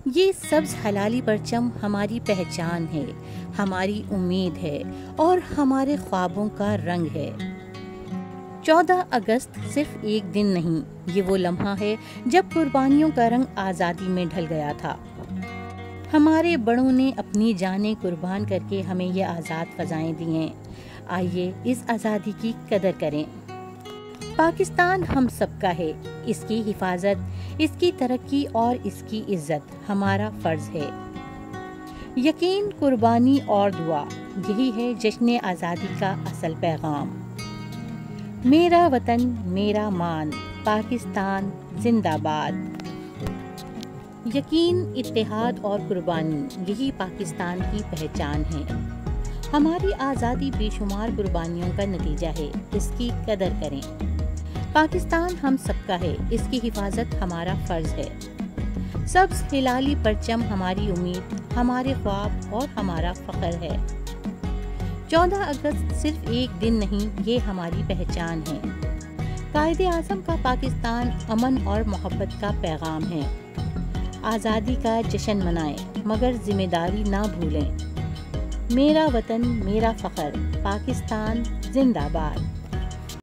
یہ سبز ہلالی پرچم ہماری پہچان ہے، ہماری امید ہے اور ہمارے خوابوں کا رنگ ہے۔ 14 اگست صرف ایک دن نہیں، یہ وہ لمحہ ہے جب قربانیوں کا رنگ آزادی میں ڈھل گیا تھا۔ ہمارے بڑوں نے اپنی جانیں قربان کر کے ہمیں یہ آزاد فضائیں دی ہیں۔ آئیے اس آزادی کی قدر کریں۔ پاکستان ہم سب کا ہے، اس کی حفاظت، اس کی ترقی اور اس کی عزت ہمارا فرض ہے۔ یقین، قربانی اور دعا، یہی ہے جشن آزادی کا اصل پیغام۔ میرا وطن میرا مان، پاکستان زندہ باد۔ یقین، اتحاد اور قربانی، یہی پاکستان کی پہچان ہے۔ ہماری آزادی بے شمار قربانیوں کا نتیجہ ہے، اس کی قدر کریں۔ پاکستان ہم سب کا ہے، اس کی حفاظت ہمارا فرض ہے۔ سبز ہلالی پرچم ہماری امید، ہمارے خواب اور ہمارا فخر ہے۔ 14 اگست صرف ایک دن نہیں، یہ ہماری پہچان ہے۔ قائد اعظم کا پاکستان امن اور محبت کا پیغام ہے۔ آزادی کا جشن منائیں مگر ذمہ داری نہ بھولیں۔ میرا وطن میرا فخر، پاکستان زندہ باد۔